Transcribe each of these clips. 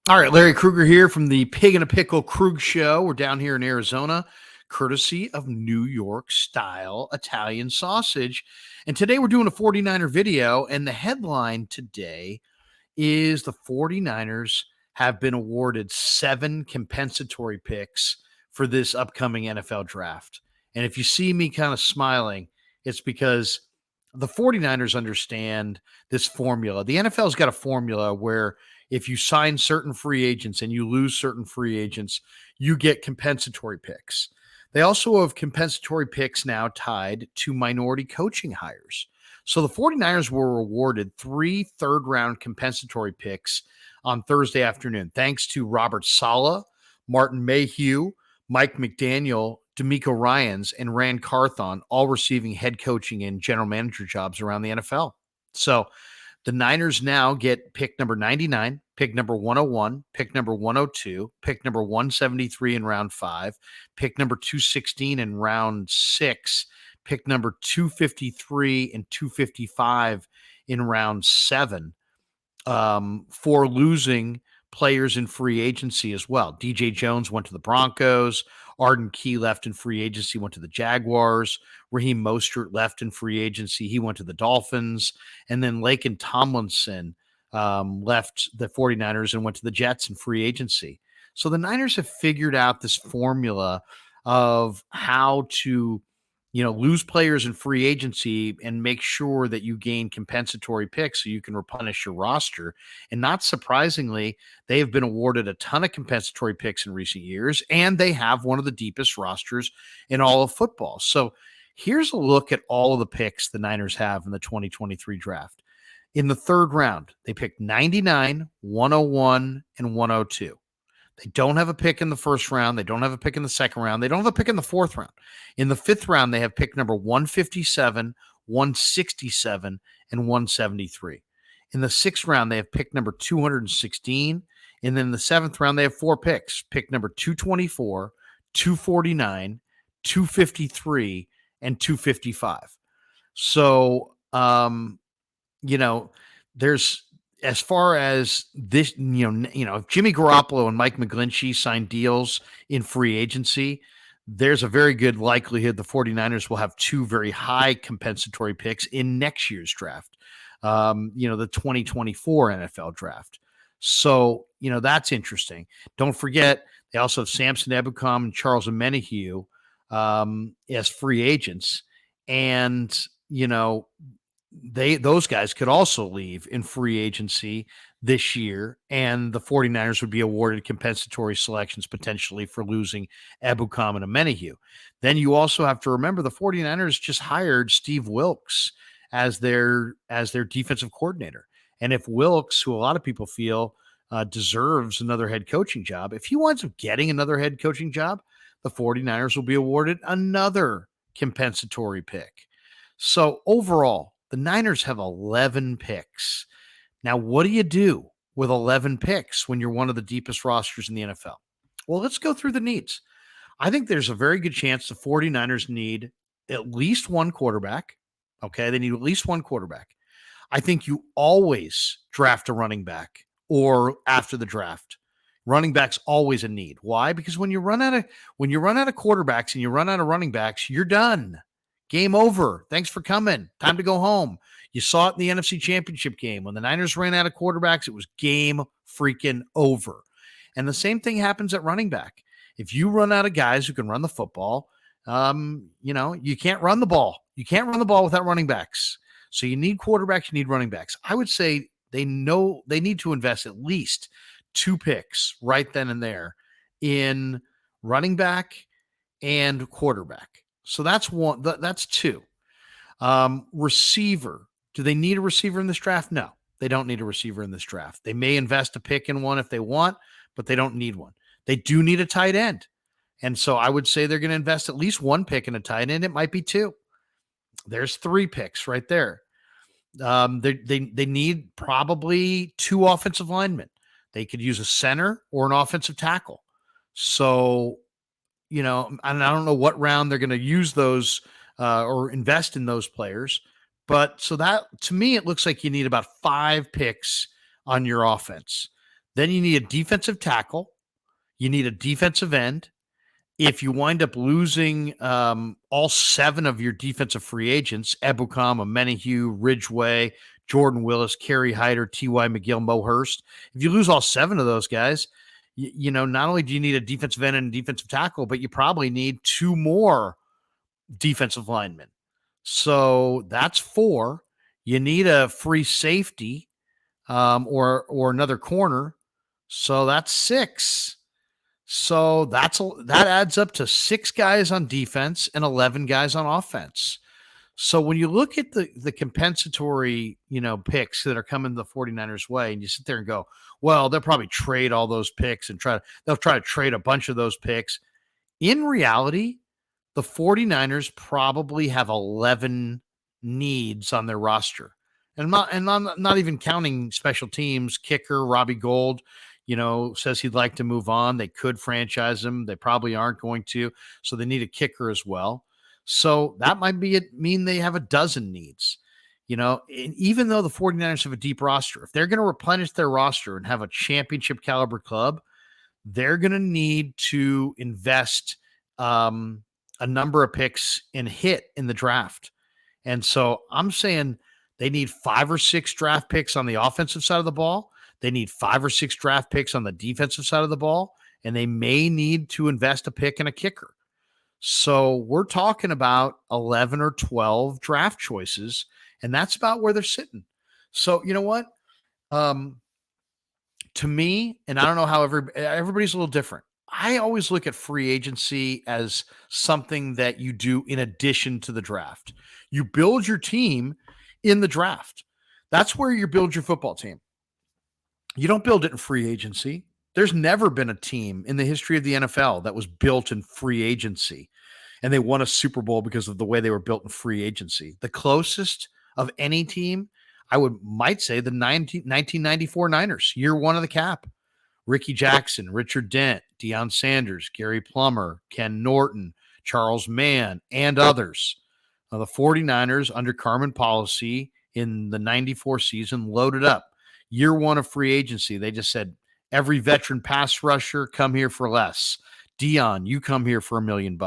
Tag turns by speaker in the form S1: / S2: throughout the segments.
S1: All right, Larry Krueger here from the Pig in a Pickle Krueg Show. We're down here in Arizona, courtesy of New York style Italian sausage. And today we're doing a 49er video. And the headline today is the 49ers have been awarded 7 compensatory picks for this upcoming NFL draft. And if you see me kind of smiling, it's because the 49ers understand this formula. The NFL's got a formula where if you sign certain free agents and you lose certain free agents, you get compensatory picks. They also have compensatory picks now tied to minority coaching hires. So the 49ers were awarded 3 third-round compensatory picks on Thursday afternoon, thanks to Robert Saleh, Martin Mayhew, Mike McDaniel, D'Amico Ryans, and Rand Carthon, all receiving head coaching and general manager jobs around the NFL. So the Niners now get pick number 99, pick number 101, pick number 102, pick number 173 in round 5, pick number 216 in round 6, pick number 253 and 255 in round 7, for losing players in free agency as well. DJ Jones went to the Broncos. Arden Key left in free agency, went to the Jaguars. Raheem Mostert left in free agency. He went to the Dolphins. And then Laken Tomlinson left the 49ers and went to the Jets in free agency. So the Niners have figured out this formula of how to lose players in free agency and make sure that you gain compensatory picks so you can replenish your roster. And not surprisingly, they have been awarded a ton of compensatory picks in recent years, and they have one of the deepest rosters in all of football. So here's a look at all of the picks the Niners have in the 2023 draft. In the third round, they picked 99, 101, and 102. They don't have a pick in the first round. They don't have a pick in the second round. They don't have a pick in the fourth round. In the fifth round, they have pick number 157, 167, and 173. In the sixth round, they have pick number 216. And then in the seventh round, they have 4 picks. Pick number 224, 249, 253, and 255. So, there's, as far as this, if Jimmy Garoppolo and Mike McGlinchey sign deals in free agency, there's a very good likelihood the 49ers will have 2 very high compensatory picks in next year's draft, the 2024 NFL draft. So, that's interesting. Don't forget, they also have Samson Ebukam and Charles Omenihu as free agents. And, those guys could also leave in free agency this year, and the 49ers would be awarded compensatory selections potentially for losing Ebukam and Omenihu. Then you also have to remember the 49ers just hired Steve Wilks as their defensive coordinator. And if Wilks, who a lot of people feel deserves another head coaching job, if he winds up getting another head coaching job, the 49ers will be awarded another compensatory pick. So overall, the Niners have 11 picks. Now, what do you do with 11 picks when you're one of the deepest rosters in the NFL? Well, let's go through the needs. I think there's a very good chance the 49ers need at least one quarterback. Okay, they need at least one quarterback. I think you always draft a running back or after the draft. Running back's always a need. Why? Because when you run out of quarterbacks and you run out of running backs, you're done. Game over. Thanks for coming. Time to go home. You saw it in the NFC Championship game. When the Niners ran out of quarterbacks, it was game freaking over. And the same thing happens at running back. If you run out of guys who can run the football, you can't run the ball. You can't run the ball without running backs. So you need quarterbacks, you need running backs. I would say they know they need to invest at least 2 picks right then and there in running back and quarterback. So that's one. That's 2. Receiver. Do they need a receiver in this draft? No, they don't need a receiver in this draft. They may invest a pick in one if they want, but they don't need one. They do need a tight end. And so I would say they're going to invest at least 1 pick in a tight end. It might be 2. There's 3 picks right there. They need probably 2 offensive linemen. They could use a center or an offensive tackle. So, and I don't know what round they're going to use those or invest in those players. But so that, to me, it looks like you need about 5 picks on your offense. Then you need a defensive tackle. You need a defensive end. If you wind up losing all 7 of your defensive free agents, Ebukam, Amenahue, Ridgeway, Jordan Willis, Kerry Hyder, T.Y. McGill, Mo Hurst, if you lose all 7 of those guys, not only do you need a defensive end and a defensive tackle, but you probably need 2 more defensive linemen. So that's 4. You need a free safety or another corner. So that's 6. So that adds up to 6 guys on defense and 11 guys on offense. So when you look at the compensatory, picks that are coming the 49ers way, and you sit there and go, well, they'll probably trade all those picks and they'll try to trade a bunch of those picks. In reality, the 49ers probably have 11 needs on their roster. And I'm not even counting special teams, kicker, Robbie Gould, says he'd like to move on. They could franchise him. They probably aren't going to. So they need a kicker as well. So that might mean they have a dozen needs. And even though the 49ers have a deep roster, if they're going to replenish their roster and have a championship caliber club, they're going to need to invest a number of picks and hit in the draft. And so I'm saying they need 5 or 6 draft picks on the offensive side of the ball. They need 5 or 6 draft picks on the defensive side of the ball, and they may need to invest a pick and a kicker. So we're talking about 11 or 12 draft choices, and that's about where they're sitting. So you know what? To me, and I don't know how everybody's a little different. I always look at free agency as something that you do in addition to the draft. You build your team in the draft. That's where you build your football team. You don't build it in free agency. There's never been a team in the history of the NFL that was built in free agency, and they won a Super Bowl because of the way they were built in free agency. The closest of any team, I might say the 1994 Niners, year 1 of the cap. Ricky Jackson, Richard Dent, Deion Sanders, Gary Plummer, Ken Norton, Charles Mann, and others. Now, the 49ers, under Carmen policy in the 94 season, loaded up. Year 1 of free agency, they just said, every veteran pass rusher, come here for less. Deion, you come here for $1 million.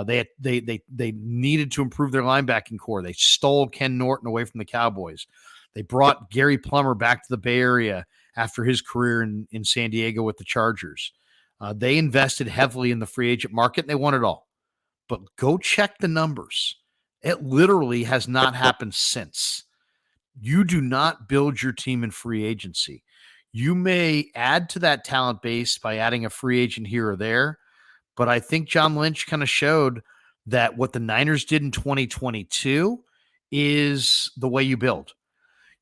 S1: They needed to improve their linebacking core. They stole Ken Norton away from the Cowboys. They brought Gary Plummer back to the Bay Area after his career in San Diego with the Chargers. They invested heavily in the free agent market, and they won it all. But go check the numbers. It literally has not happened since. You do not build your team in free agency. You may add to that talent base by adding a free agent here or there, but I think John Lynch kind of showed that what the Niners did in 2022 is the way you build.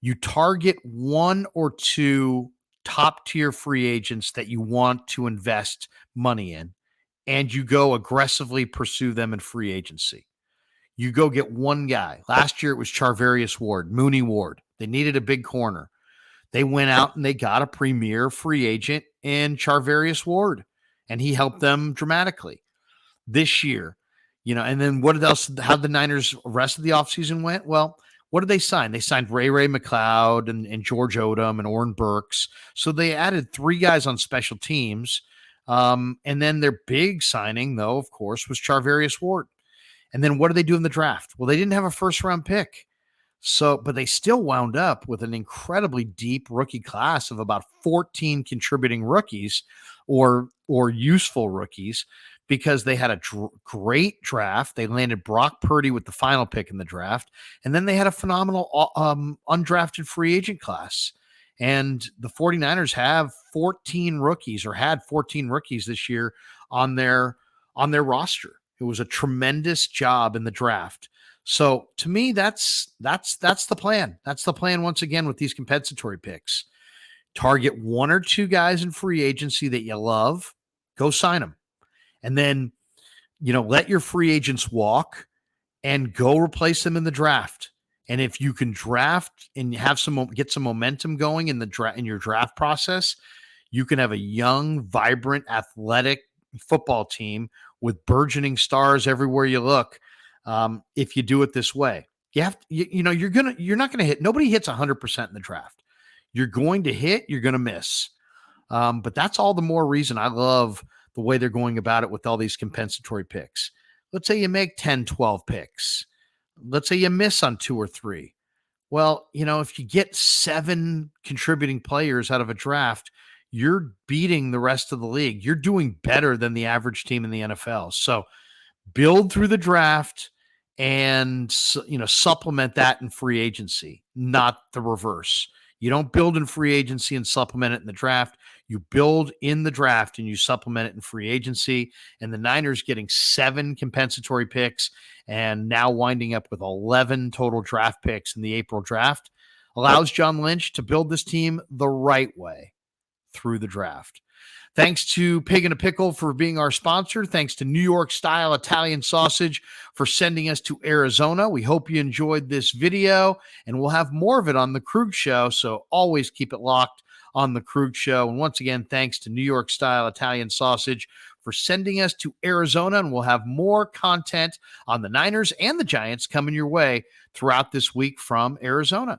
S1: You target 1 or 2 top-tier free agents that you want to invest money in, and you go aggressively pursue them in free agency. You go get one guy. Last year it was Charvarius Ward, Mooney Ward. They needed a big corner. They went out and they got a premier free agent in Charvarius Ward, and he helped them dramatically this year. And then what else? How the Niners rest of the offseason went? Well, what did they sign? They signed Ray McLeod and George Odom and Oren Burks. So they added 3 guys on special teams. And then their big signing, though, of course, was Charvarius Ward. And then what did they do in the draft? Well, they didn't have a first-round pick. But they still wound up with an incredibly deep rookie class of about 14 contributing rookies or useful rookies, because they had a great draft. They landed Brock Purdy with the final pick in the draft, and then they had a phenomenal undrafted free agent class. And the 49ers have 14 rookies, or had 14 rookies this year on their roster. It was a tremendous job in the draft. So to me, that's the plan. That's the plan once again with these compensatory picks. Target 1 or 2 guys in free agency that you love, go sign them. And then, let your free agents walk and go replace them in the draft. And if you can draft and have get some momentum going in your draft process, you can have a young, vibrant, athletic football team with burgeoning stars everywhere you look. If you do it this way, you're not going to hit. Nobody hits 100% in the draft. You're going to hit, you're going to miss. But that's all the more reason I love the way they're going about it with all these compensatory picks. Let's say you make 10, 12 picks. Let's say you miss on 2 or 3. Well, if you get 7 contributing players out of a draft, you're beating the rest of the league. You're doing better than the average team in the NFL. So build through the draft and supplement that in free agency, not the reverse. You don't build in free agency and supplement it in the draft. You build in the draft and you supplement it in free agency. And the Niners getting 7 compensatory picks and now winding up with 11 total draft picks in the April draft allows John Lynch to build this team the right way through the draft. Thanks to Pig in a Pickle for being our sponsor. Thanks to New York Style Italian Sausage for sending us to Arizona. We hope you enjoyed this video, and we'll have more of it on the Krueg Show, so always keep it locked on the Krueg Show. And once again, thanks to New York Style Italian Sausage for sending us to Arizona, and we'll have more content on the Niners and the Giants coming your way throughout this week from Arizona.